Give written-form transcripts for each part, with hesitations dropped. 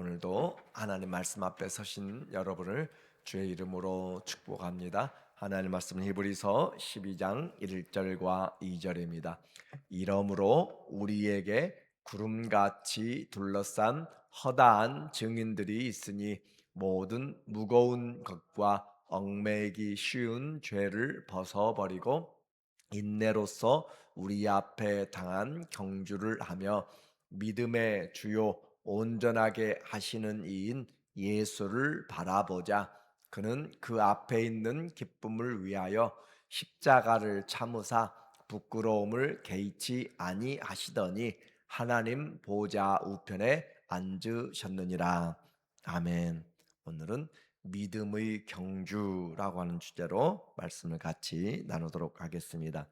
오늘도 하나님 말씀 앞에 서신 여러분을 주의 이름으로 축복합니다. 하나님 말씀은 히브리서 12장 1절과 2절입니다. 이러므로 우리에게 구름같이 둘러싼 허다한 증인들이 있으니 모든 무거운 것과 얽매이기 쉬운 죄를 벗어버리고 인내로써 우리 앞에 당한 경주를 하며 믿음의 주요 온전하게 하시는 이인 예수를 바라보자. 그는 그 앞에 있는 기쁨을 위하여 십자가를 참으사 부끄러움을 개의치 아니하시더니 하나님 보좌 우편에 앉으셨느니라. 아멘. 오늘은 믿음의 경주라고 하는 주제로 말씀을 같이 나누도록 하겠습니다.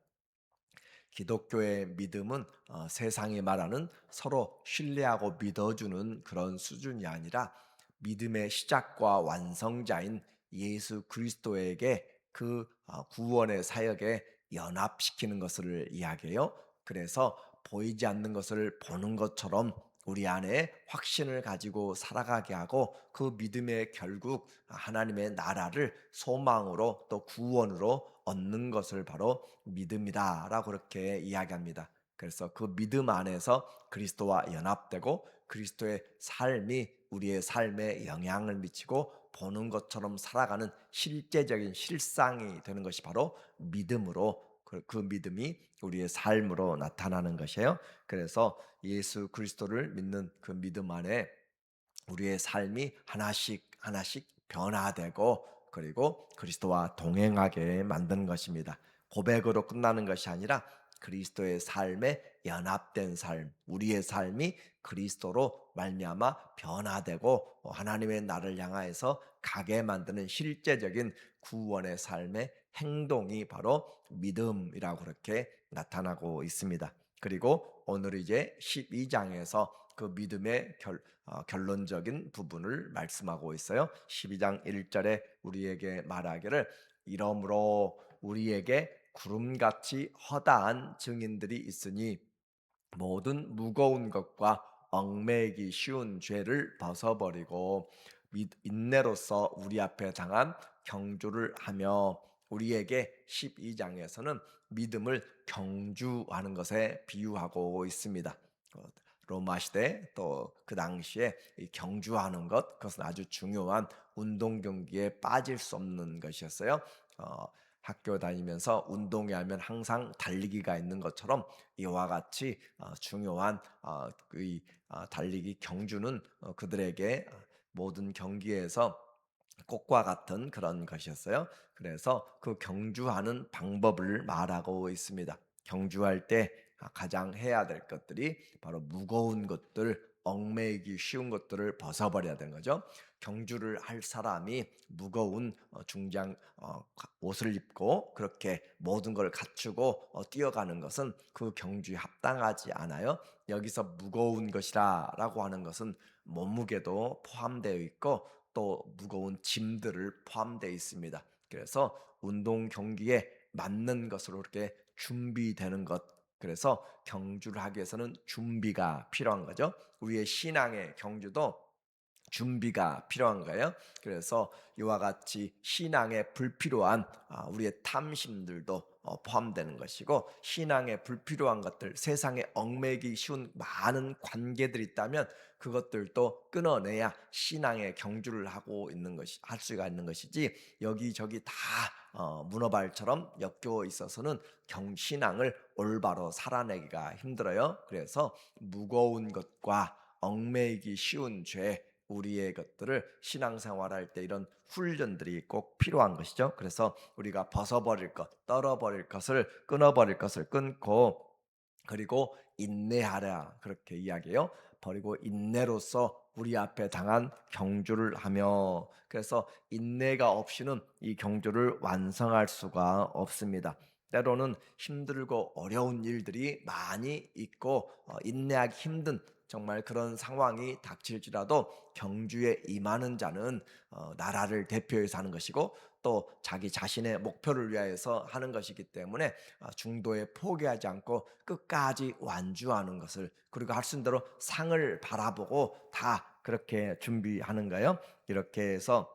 기독교의 믿음은 세상이 말하는 서로 신뢰하고 믿어주는 그런 수준이 아니라 믿음의 시작과 완성자인 예수 그리스도에게 그 구원의 사역에 연합시키는 것을 이야기해요. 그래서 보이지 않는 것을 보는 것처럼 우리 안에 확신을 가지고 살아가게 하고 그 믿음의 결국 하나님의 나라를 소망으로 또 구원으로 얻는 것을 바로 믿음이다라고 그렇게 이야기합니다. 그래서 그 믿음 안에서 그리스도와 연합되고 그리스도의 삶이 우리의 삶에 영향을 미치고 보는 것처럼 살아가는 실제적인 실상이 되는 것이 바로 믿음으로 그 믿음이 우리의 삶으로 나타나는 것이에요. 그래서 예수 그리스도를 믿는 그 믿음 안에 우리의 삶이 하나씩 하나씩 변화되고 그리고 그리스도와 동행하게 만드는 것입니다. 고백으로 끝나는 것이 아니라 그리스도의 삶에 연합된 삶, 우리의 삶이 그리스도로 말미암아 변화되고 하나님의 나를 향하여서 가게 만드는 실제적인 구원의 삶의 행동이 바로 믿음이라고 그렇게 나타나고 있습니다. 그리고 오늘 이제 12장에서 그 믿음의 결론적인 부분을 말씀하고 있어요. 12장 1절에 우리에게 말하기를 이러므로 우리에게 구름같이 허다한 증인들이 있으니 모든 무거운 것과 얽매이기 쉬운 죄를 벗어버리고 인내로서 우리 앞에 당한 경주를 하며 우리에게 12장에서는 믿음을 경주하는 것에 비유하고 있습니다. 로마 시대 또 그 당시에 이 경주하는 것 그것은 아주 중요한 운동 경기에 빠질 수 없는 것이었어요. 어, 학교 다니면서 운동회 하면 항상 달리기가 있는 것처럼 이와 같이 중요한 달리기 경주는 그들에게 모든 경기에서 꽃과 같은 그런 것이었어요. 그래서 그 경주하는 방법을 말하고 있습니다. 경주할 때 가장 해야 될 것들이 바로 무거운 것들, 얽매이기 쉬운 것들을 벗어버려야 되는 거죠. 경주를 할 사람이 무거운 중장 옷을 입고 그렇게 모든 걸 갖추고 뛰어가는 것은 그 경주에 합당하지 않아요. 여기서 무거운 것이라고 하는 것은 몸무게도 포함되어 있고 또 무거운 짐들을 포함되어 있습니다. 그래서 운동 경기에 맞는 것으로 이렇게 준비되는 것. 그래서 경주를 하기 위해서는 준비가 필요한 거죠. 우리의 신앙의 경주도 준비가 필요한 거예요. 그래서 이와 같이 신앙에 불필요한 우리의 탐심들도 포함되는 것이고 신앙에 불필요한 것들 세상에 얽매이기 쉬운 많은 관계들이 있다면 그것들도 끊어내야 신앙의 경주를 하고 있는 것이 할 수가 있는 것이지 여기저기 다 문어발처럼 엮여 있어서는 신앙을 올바로 살아내기가 힘들어요. 그래서 무거운 것과 얽매이기 쉬운 죄 우리의 것들을 신앙생활할 때 이런 훈련들이 꼭 필요한 것이죠. 그래서 우리가 벗어버릴 것, 떨어버릴 것을 끊어버릴 것을 끊고 그리고 인내하라 그렇게 이야기해요. 버리고 인내로서 우리 앞에 당한 경주를 하며 그래서 인내가 없이는 이 경주를 완성할 수가 없습니다. 때로는 힘들고 어려운 일들이 많이 있고 인내하기 힘든 정말 그런 상황이 닥칠지라도 경주에 임하는 자는 나라를 대표해서 하는 것이고 또 자기 자신의 목표를 위하여서 하는 것이기 때문에 중도에 포기하지 않고 끝까지 완주하는 것을 그리고 할 수 있는 대로 상을 바라보고 다 그렇게 준비하는 거예요. 이렇게 해서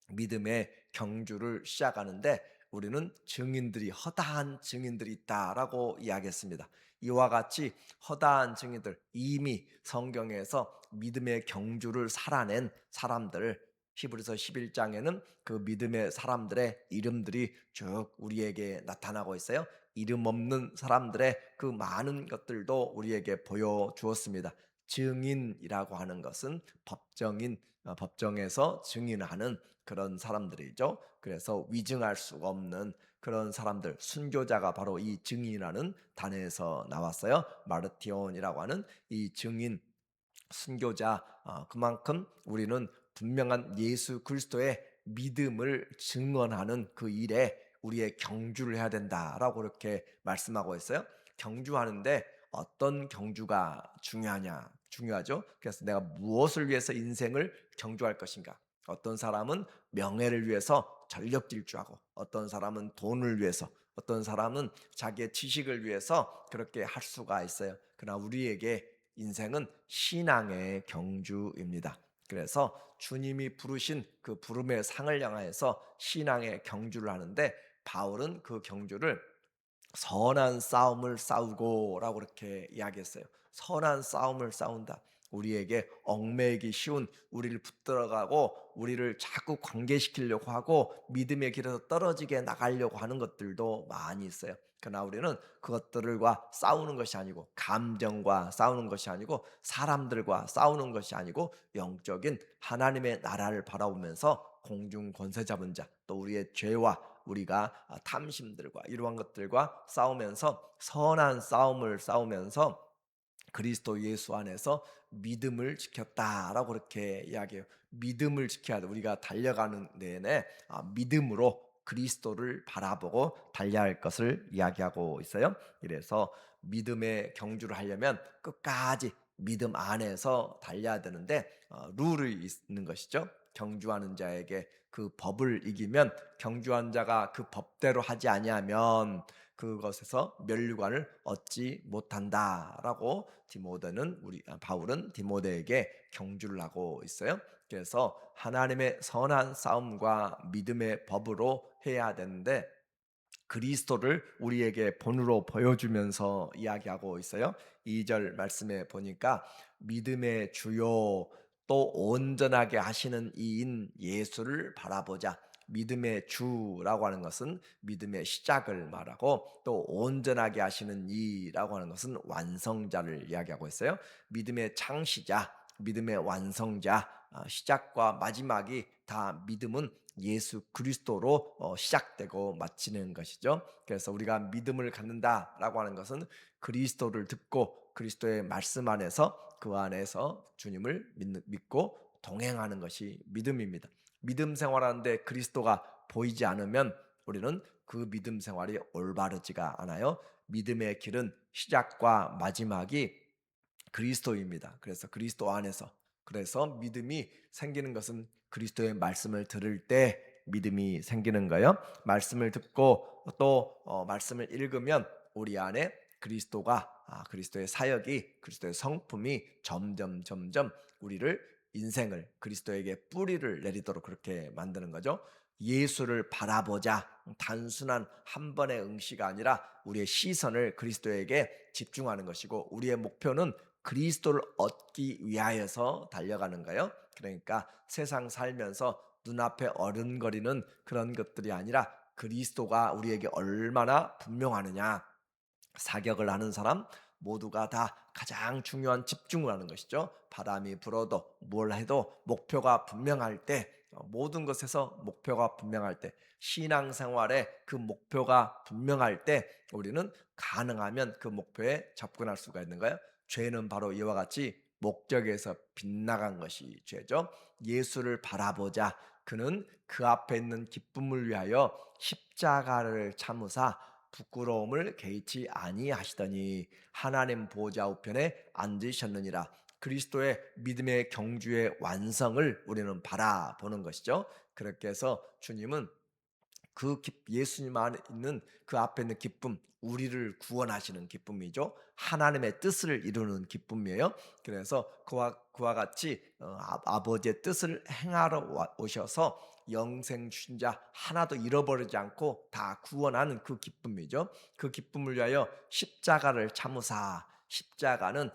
믿음의 경주를 시작하는데 우리는 증인들이 허다한 증인들이 있다라고 이야기했습니다. 이와 같이 허다한 증인들, 이미 성경에서 믿음의 경주를 살아낸 사람들, 히브리서 11장에는 그 믿음의 사람들의 이름들이 쭉 우리에게 나타나고 있어요. 이름 없는 사람들의 그 많은 것들도 우리에게 보여주었습니다. 증인이라고 하는 것은 법정인, 법정에서 증인하는 그런 사람들이죠. 그래서 위증할 수가 없는 그런 사람들, 순교자가 바로 이 증인이라는 단어에서 나왔어요. 마르티온이라고 하는 이 증인, 순교자, 그만큼 우리는 분명한 예수 그리스도의 믿음을 증언하는 그 일에 우리의 경주를 해야 된다라고 그렇게 말씀하고 있어요. 경주하는데 어떤 경주가 중요하죠. 그래서 내가 무엇을 위해서 인생을 경주할 것인가? 어떤 사람은 명예를 위해서 전력 질주하고, 어떤 사람은 돈을 위해서, 어떤 사람은 자기의 지식을 위해서 그렇게 할 수가 있어요. 그러나 우리에게 인생은 신앙의 경주입니다. 그래서 주님이 부르신 그 부름의 상을 향하여서 신앙의 경주를 하는데, 바울은 그 경주를 선한 싸움을 싸우고라고 그렇게 이야기했어요. 선한 싸움을 싸운다. 우리에게 얽매이기 쉬운, 우리를 붙들어가고 우리를 자꾸 관계시키려고 하고 믿음의 길에서 떨어지게 나가려고 하는 것들도 많이 있어요. 그러나 우리는 그것들과 싸우는 것이 아니고, 감정과 싸우는 것이 아니고, 사람들과 싸우는 것이 아니고, 영적인 하나님의 나라를 바라보면서 공중 권세 잡은 자, 또 우리의 죄와 우리가 탐심들과 이러한 것들과 싸우면서 선한 싸움을 싸우면서 그리스도 예수 안에서 믿음을 지켰다라고 그렇게 이야기해요. 믿음을 지켜야 돼. 우리가 달려가는 내내 믿음으로 그리스도를 바라보고 달려야 할 것을 이야기하고 있어요. 그래서 믿음의 경주를 하려면 끝까지 믿음 안에서 달려야 되는데, 룰이 있는 것이죠. 경주하는 자에게 그 법을 이기면, 경주한 자가 그 법대로 하지 아니하면 그것에서 면류관을 얻지 못한다라고 바울은 디모데에게 경주를 하고 있어요. 그래서 하나님의 선한 싸움과 믿음의 법으로 해야 되는데, 그리스도를 우리에게 본으로 보여주면서 이야기하고 있어요. 2절 말씀에 보니까 믿음의 주요 또 온전하게 하시는 이인 예수를 바라보자. 믿음의 주라고 하는 것은 믿음의 시작을 말하고, 또 온전하게 하시는 이라고 하는 것은 완성자를 이야기하고 있어요. 믿음의 창시자, 믿음의 완성자, 시작과 마지막이 다 믿음은 예수 그리스도로 시작되고 마치는 것이죠. 그래서 우리가 믿음을 갖는다라고 하는 것은 그리스도를 듣고 그리스도의 말씀 안에서, 그 안에서 주님을 믿고 동행하는 것이 믿음입니다. 믿음 생활하는데 그리스도가 보이지 않으면 우리는 그 믿음 생활이 올바르지가 않아요. 믿음의 길은 시작과 마지막이 그리스도입니다. 그래서 그리스도 안에서, 그래서 믿음이 생기는 것은 그리스도의 말씀을 들을 때 믿음이 생기는 거예요. 말씀을 듣고 또 말씀을 읽으면 우리 안에 그리스도의 사역이, 그리스도의 성품이 점점 우리를, 인생을 그리스도에게 뿌리를 내리도록 그렇게 만드는 거죠. 예수를 바라보자. 단순한 한 번의 응시가 아니라 우리의 시선을 그리스도에게 집중하는 것이고, 우리의 목표는 그리스도를 얻기 위하여서 달려가는 거예요. 그러니까 세상 살면서 눈앞에 어른거리는 그런 것들이 아니라 그리스도가 우리에게 얼마나 분명하느냐. 사격을 하는 사람 모두가 다 가장 중요한 집중을 하는 것이죠. 바람이 불어도 뭘 해도 목표가 분명할 때, 모든 것에서 목표가 분명할 때, 신앙생활에 그 목표가 분명할 때 우리는 가능하면 그 목표에 접근할 수가 있는 거예요. 죄는 바로 이와 같이 목적에서 빗나간 것이 죄죠. 예수를 바라보자. 그는 그 앞에 있는 기쁨을 위하여 십자가를 참으사 부끄러움을 개의치 아니하시더니 하나님 보좌 우편에 앉으셨느니라. 그리스도의 믿음의 경주의 완성을 우리는 바라보는 것이죠. 그렇게 해서 주님은 예수님 안에 있는 그 앞에 있는 기쁨, 우리를 구원하시는 기쁨이죠. 하나님의 뜻을 이루는 기쁨이에요. 그래서 그와 같이 아버지의 뜻을 행하러 오셔서 영생 주신 자 하나도 잃어버리지 않고 다 구원하는 그 기쁨이죠. 그 기쁨을 위하여 십자가를 참으사. 십자가는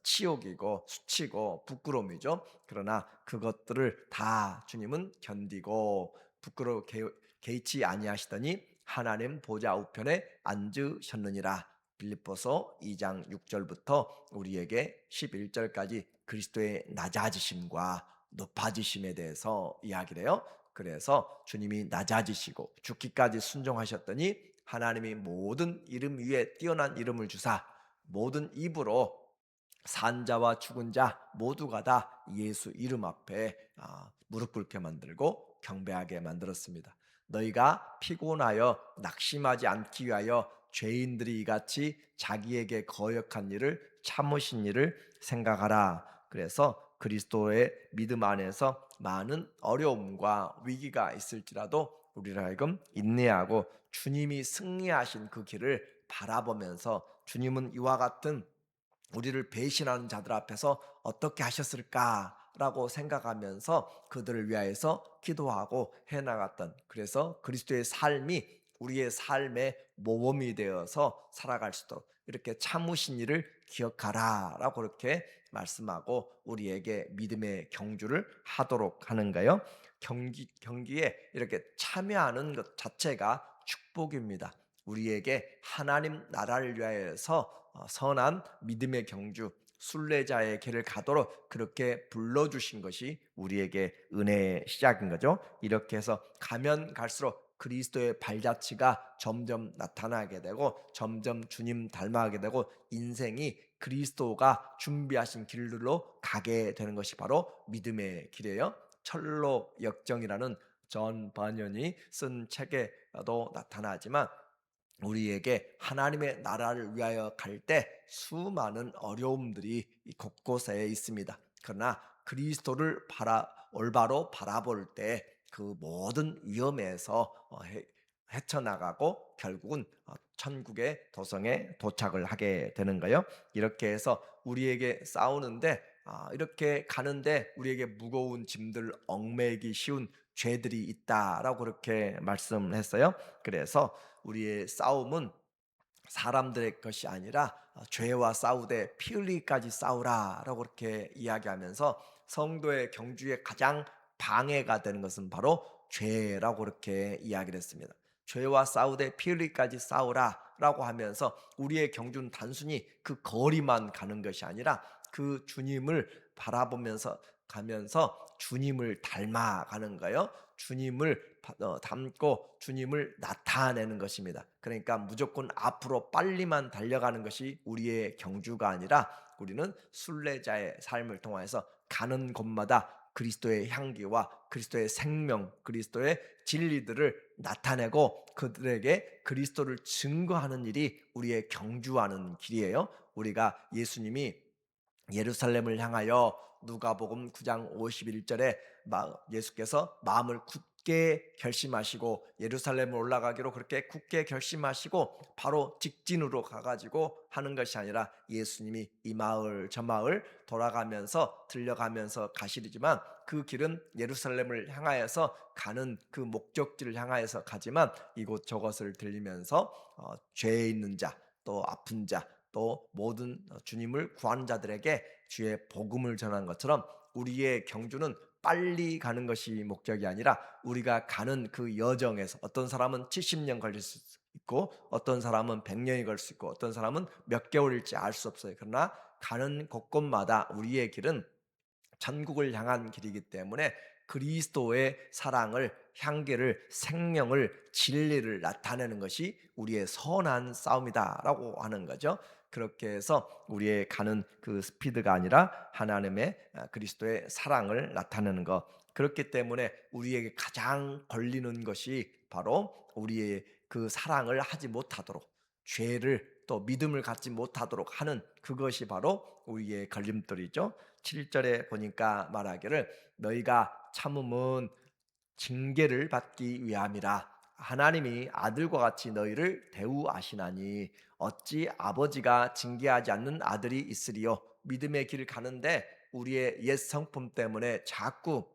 치욕이고 수치고 부끄러움이죠. 그러나 그것들을 다 주님은 견디고 부끄러워 개의치 아니하시더니 하나님 보좌 우편에 앉으셨느니라. 빌립보서 2장 6절부터 우리에게 11절까지 그리스도의 낮아지심과 높아지심에 대해서 이야기를 해요. 그래서 주님이 낮아지시고 죽기까지 순종하셨더니 하나님이 모든 이름 위에 뛰어난 이름을 주사 모든 입으로 산자와 죽은 자 모두가 다 예수 이름 앞에 무릎 꿇게 만들고 경배하게 만들었습니다. 너희가 피곤하여 낙심하지 않기 위하여 죄인들이 이같이 자기에게 거역한 일을 참으신 일을 생각하라. 그래서 그리스도의 믿음 안에서 많은 어려움과 위기가 있을지라도 우리를 하여금 인내하고 주님이 승리하신 그 길을 바라보면서 주님은 이와 같은 우리를 배신하는 자들 앞에서 어떻게 하셨을까라고 생각하면서 그들을 위하여서 기도하고 해나갔던, 그래서 그리스도의 삶이 우리의 삶의 모범이 되어서 살아갈 수 있도록 이렇게 참으신 일을 기억하라라고 그렇게 말씀하고 우리에게 믿음의 경주를 하도록 하는 거예요. 경기에 이렇게 참여하는 것 자체가 축복입니다. 우리에게 하나님 나라를 위하여서 선한 믿음의 경주, 순례자의 길을 가도록 그렇게 불러주신 것이 우리에게 은혜의 시작인 거죠. 이렇게 해서 가면 갈수록 그리스도의 발자취가 점점 나타나게 되고 점점 주님 닮아가게 되고 인생이 그리스도가 준비하신 길로 가게 되는 것이 바로 믿음의 길이에요. 철로 역정이라는 존 버년이 쓴 책에도 나타나지만 우리에게 하나님의 나라를 위하여 갈 때 수많은 어려움들이 곳곳에 있습니다. 그러나 그리스도를 올바로 바라볼 때 그 모든 위험에서 헤쳐나가고 결국은 천국의 도성에 도착을 하게 되는 거예요. 이렇게 해서 우리에게 싸우는데 이렇게 가는데 우리에게 무거운 짐들 얽매이기 쉬운 죄들이 있다라고 그렇게 말씀했어요. 그래서 우리의 싸움은 사람들의 것이 아니라 죄와 싸우되 피 흘리기까지 싸우라라고 그렇게 이야기하면서 성도의 경주에 가장 방해가 되는 것은 바로 죄라고 그렇게 이야기를 했습니다. 죄와 싸우되 피 흘리기까지 싸우라라고 하면서 우리의 경주는 단순히 그 거리만 가는 것이 아니라 그 주님을 바라보면서 가면서 주님을 닮아가는 거예요. 주님을 닮고 주님을 나타내는 것입니다. 그러니까 무조건 앞으로 빨리만 달려가는 것이 우리의 경주가 아니라 우리는 순례자의 삶을 통해서 가는 곳마다 그리스도의 향기와 그리스도의 생명, 그리스도의 진리들을 나타내고 그들에게 그리스도를 증거하는 일이 우리의 경주하는 길이에요. 우리가 예수님이 예루살렘을 향하여 누가복음 9장 51절에 예수께서 마음을 굳게 결심하시고 예루살렘을 올라가기로 그렇게 굳게 결심하시고 바로 직진으로 가가지고 하는 것이 아니라 예수님이 이 마을 저 마을 돌아가면서 들려가면서 가시리지만 그 길은 예루살렘을 향하여서 가는 그 목적지를 향하여서 가지만 이곳 저곳을 들리면서 죄에 있는 자 또 아픈 자 또 모든 주님을 구하는 자들에게 주의 복음을 전하는 것처럼 우리의 경주는 빨리 가는 것이 목적이 아니라 우리가 가는 그 여정에서 어떤 사람은 70년 걸릴 수 있고 어떤 사람은 100년이 걸릴 수 있고 어떤 사람은 몇 개월일지 알 수 없어요. 그러나 가는 곳곳마다 우리의 길은 천국을 향한 길이기 때문에 그리스도의 사랑을, 향기를, 생명을, 진리를 나타내는 것이 우리의 선한 싸움이다라고 하는 거죠. 그렇게 해서 우리의 가는 그 스피드가 아니라 하나님의 그리스도의 사랑을 나타내는 것. 그렇기 때문에 우리에게 가장 걸리는 것이 바로 우리의 그 사랑을 하지 못하도록 죄를 또 믿음을 갖지 못하도록 하는 그것이 바로 우리의 걸림돌이죠. 7절에 보니까 말하기를 너희가 참음은 징계를 받기 위함이라. 하나님이 아들과 같이 너희를 대우하시나니 어찌 아버지가 징계하지 않는 아들이 있으리요. 믿음의 길을 가는데 우리의 옛 성품 때문에 자꾸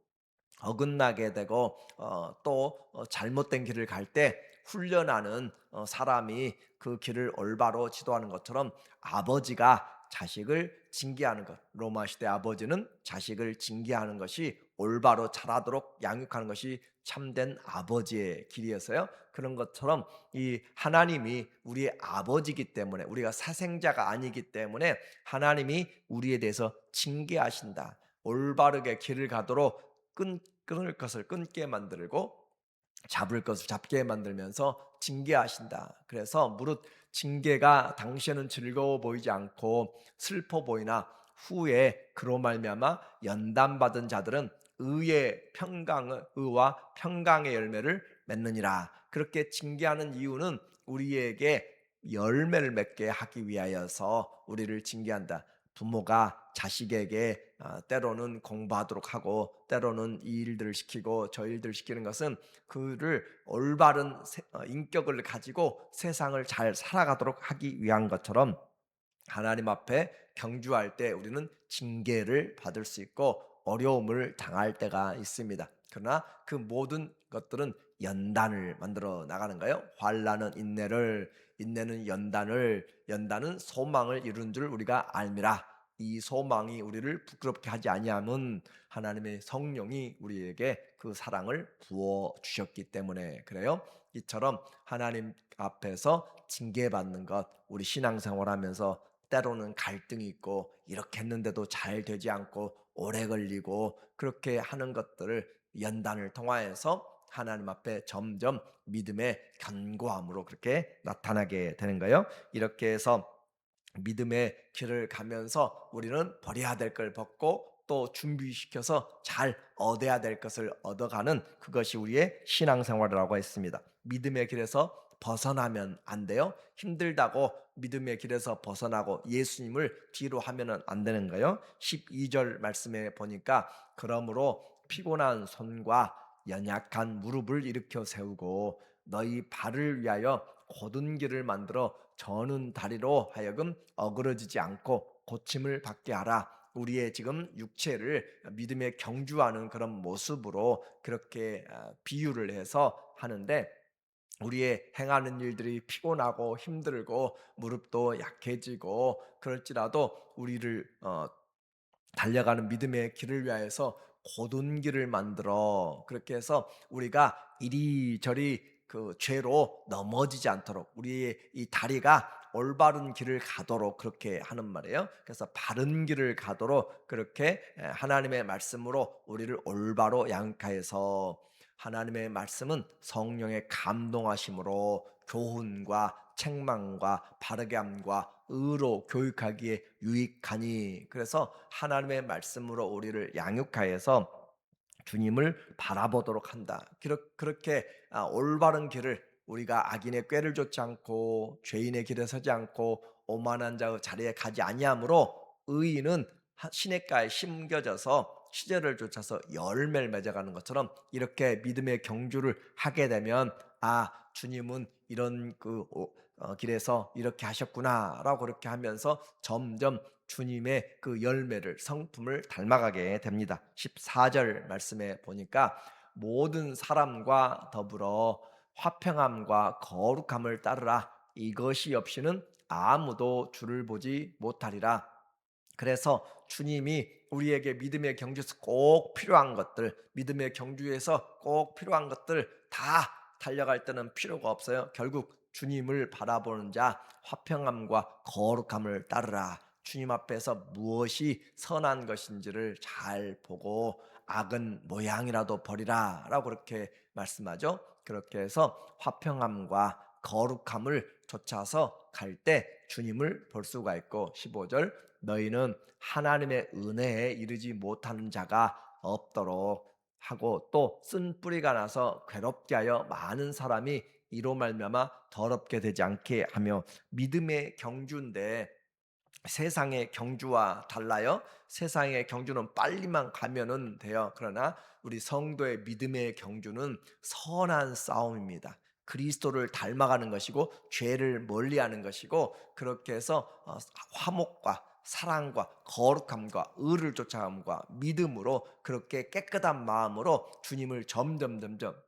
어긋나게 되고 또 잘못된 길을 갈 때 훈련하는 사람이 그 길을 올바로 지도하는 것처럼 아버지가 자식을 징계하는 것, 로마 시대 아버지는 자식을 징계하는 것이 올바로 자라도록 양육하는 것이 참된 아버지의 길이어서요. 그런 것처럼 이 하나님이 우리의 아버지이기 때문에, 우리가 사생자가 아니기 때문에 하나님이 우리에 대해서 징계하신다. 올바르게 길을 가도록 끊을 것을 끊게 만들고 잡을 것을 잡게 만들면서 징계하신다. 그래서 무릇 징계가 당시에는 즐거워 보이지 않고 슬퍼 보이나 후에 그로 말미암아 연단받은 자들은 의와 평강의 열매를 맺느니라. 그렇게 징계하는 이유는 우리에게 열매를 맺게 하기 위하여서 우리를 징계한다. 부모가 자식에게 때로는 공부하도록 하고 때로는 이 일들을 시키고 저 일들을 시키는 것은 그를 올바른 인격을 가지고 세상을 잘 살아가도록 하기 위한 것처럼 하나님 앞에 경주할 때 우리는 징계를 받을 수 있고 어려움을 당할 때가 있습니다. 그러나 그 모든 것들은 연단을 만들어 나가는 거예요. 환난은 인내를, 인내는 연단을, 연단은 소망을 이룬 줄 우리가 알미라. 이 소망이 우리를 부끄럽게 하지 아니함은 하나님의 성령이 우리에게 그 사랑을 부어 주셨기 때문에 그래요. 이처럼 하나님 앞에서 징계받는 것, 우리 신앙생활하면서 때로는 갈등이 있고 이렇게 했는데도 잘 되지 않고 오래 걸리고 그렇게 하는 것들을 연단을 통하여서 하나님 앞에 점점 믿음의 견고함으로 그렇게 나타나게 되는 거예요. 이렇게 해서 믿음의 길을 가면서 우리는 버려야 될 걸 벗고 또 준비시켜서 잘 얻어야 될 것을 얻어가는 그것이 우리의 신앙생활이라고 했습니다. 믿음의 길에서 벗어나면 안 돼요. 힘들다고 믿음의 길에서 벗어나고 예수님을 뒤로 하면은 안 되는 거예요. 12절 말씀에 보니까 그러므로 피곤한 손과 연약한 무릎을 일으켜 세우고 너희 발을 위하여 곧은 길을 만들어 저는 다리로 하여금 어그러지지 않고 고침을 받게 하라. 우리의 지금 육체를 믿음에 경주하는 그런 모습으로 그렇게 비유를 해서 하는데 우리의 행하는 일들이 피곤하고 힘들고 무릎도 약해지고 그럴지라도 우리를 달려가는 믿음의 길을 위하여서 곧은 길을 만들어 그렇게 해서 우리가 이리저리 그 죄로 넘어지지 않도록 우리의 이 다리가 올바른 길을 가도록 그렇게 하는 말이에요. 그래서 바른 길을 가도록 그렇게 하나님의 말씀으로 우리를 올바로 양육하여서 하나님의 말씀은 성령의 감동하심으로 교훈과 책망과 바르게 함과 의로 교육하기에 유익하니 그래서 하나님의 말씀으로 우리를 양육하여서 주님을 바라보도록 한다. 그렇게 올바른 길을 우리가 악인의 꾀를 좇지 않고 죄인의 길에 서지 않고 오만한 자의 자리에 가지 아니하므로 의인은 시냇가에 심겨져서 시절을 쫓아서 열매를 맺어가는 것처럼 이렇게 믿음의 경주를 하게 되면 주님은 이런 길에서 이렇게 하셨구나라고 그렇게 하면서 점점 주님의 그 열매를 성품을 닮아가게 됩니다. 14절 말씀에 보니까 모든 사람과 더불어 화평함과 거룩함을 따르라. 이것이 없이는 아무도 주를 보지 못하리라. 그래서 주님이 우리에게 믿음의 경주에서 꼭 필요한 것들, 믿음의 경주에서 꼭 필요한 것들 다 달려갈 때는 필요가 없어요. 결국 주님을 바라보는 자, 화평함과 거룩함을 따르라. 주님 앞에서 무엇이 선한 것인지를 잘 보고 악은 모양이라도 버리라 라고 그렇게 말씀하죠. 그렇게 해서 화평함과 거룩함을 쫓아서 갈 때 주님을 볼 수가 있고 15절 너희는 하나님의 은혜에 이르지 못하는 자가 없도록 하고 또 쓴 뿌리가 나서 괴롭게 하여 많은 사람이 이로 말미암아 더럽게 되지 않게 하며 믿음의 경주인데 세상의 경주와 달라요. 세상의 경주는 빨리만 가면은 돼요. 그러나 우리 성도의 믿음의 경주는 선한 싸움입니다. 그리스도를 닮아가는 것이고 죄를 멀리하는 것이고, 그렇게 해서 화목과 사랑과 거룩함과 의를 쫓아감과 믿음으로 그렇게 깨끗한 마음으로 주님을 점점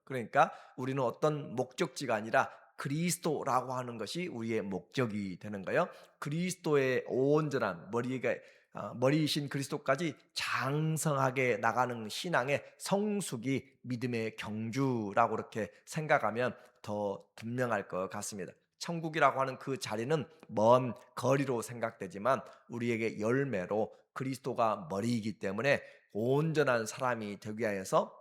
그러니까 우리는 어떤 목적지가 아니라 그리스도라고 하는 것이 우리의 목적이 되는 거예요. 그리스도의 온전한 머리이신 그리스도까지 장성하게 나가는 신앙의 성숙이 믿음의 경주라고 그렇게 생각하면 더 분명할 것 같습니다. 천국이라고 하는 그 자리는 먼 거리로 생각되지만 우리에게 열매로 그리스도가 머리이기 때문에 온전한 사람이 되기 위해서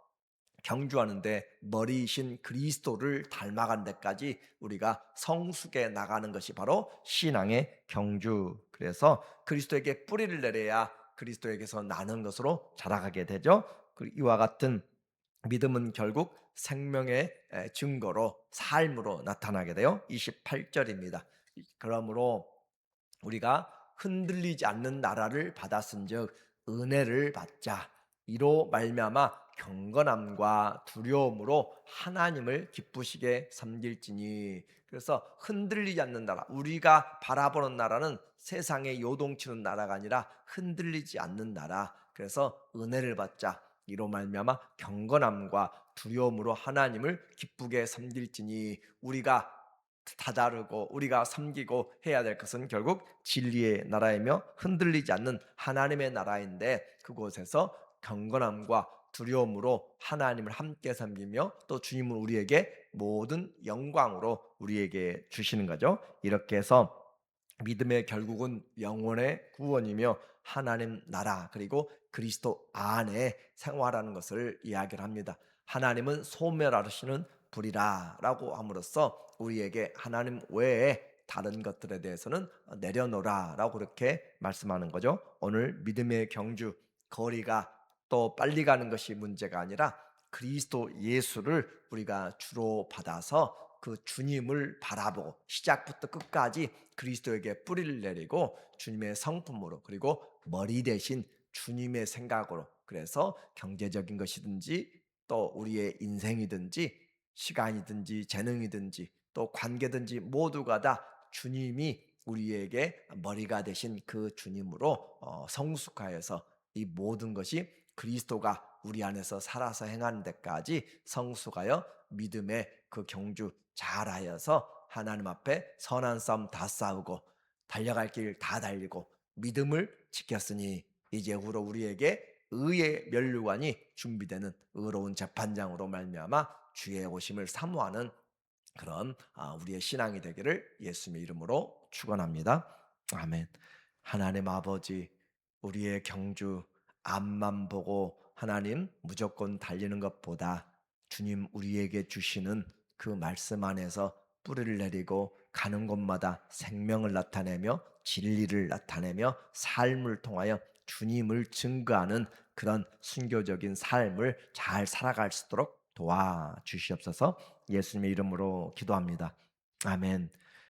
경주하는데 머리이신 그리스도를 닮아간 데까지 우리가 성숙해 나가는 것이 바로 신앙의 경주. 그래서 그리스도에게 뿌리를 내려야 그리스도에게서 나는 것으로 자라가게 되죠. 이와 같은 믿음은 결국 생명의 증거로 삶으로 나타나게 돼요. 28절입니다. 그러므로 우리가 흔들리지 않는 나라를 받았은즉 은혜를 받자. 이로 말미암아 경건함과 두려움으로 하나님을 기쁘시게 섬길지니. 그래서 흔들리지 않는 나라, 우리가 바라보는 나라는 세상에 요동치는 나라가 아니라 흔들리지 않는 나라. 그래서 은혜를 받자. 이로 말미암아 경건함과 두려움으로 하나님을 기쁘게 섬길지니. 우리가 다다르고 우리가 섬기고 해야 될 것은 결국 진리의 나라이며 흔들리지 않는 하나님의 나라인데, 그곳에서 경건함과 두려움으로 하나님을 함께 섬기며 또 주님은 우리에게 모든 영광으로 우리에게 주시는 거죠. 이렇게 해서 믿음의 결국은 영혼의 구원이며 하나님 나라 그리고 그리스도 안에 생활하는 것을 이야기를 합니다. 하나님은 소멸하시는 불이라라고 함으로써 우리에게 하나님 외에 다른 것들에 대해서는 내려놓으라라고 그렇게 말씀하는 거죠. 오늘 믿음의 경주, 거리가 또 빨리 가는 것이 문제가 아니라 그리스도 예수를 우리가 주로 받아서 그 주님을 바라보고 시작부터 끝까지 그리스도에게 뿌리를 내리고 주님의 성품으로, 그리고 머리 대신 주님의 생각으로, 그래서 경제적인 것이든지 또 우리의 인생이든지 시간이든지 재능이든지 또 관계든지 모두가 다 주님이 우리에게 머리가 되신 그 주님으로 성숙하여서 이 모든 것이 그리스도가 우리 안에서 살아서 행하는 데까지 성숙하여 믿음의 그 경주 잘하여서 하나님 앞에 선한 싸움 다 싸우고 달려갈 길 다 달리고 믿음을 지켰으니 이제후로 우리에게 의의 면류관이 준비되는 의로운 재판장으로 말미암아 주의 오심을 사모하는 그런 우리의 신앙이 되기를 예수님의 이름으로 축원합니다. 아멘. 하나님 아버지, 우리의 경주 앞만 보고 하나님 무조건 달리는 것보다 주님 우리에게 주시는 그 말씀 안에서 뿌리를 내리고 가는 곳마다 생명을 나타내며 진리를 나타내며 삶을 통하여 주님을 증거하는 그런 순교적인 삶을 잘 살아갈 수 있도록 도와주시옵소서. 예수님의 이름으로 기도합니다. 아멘.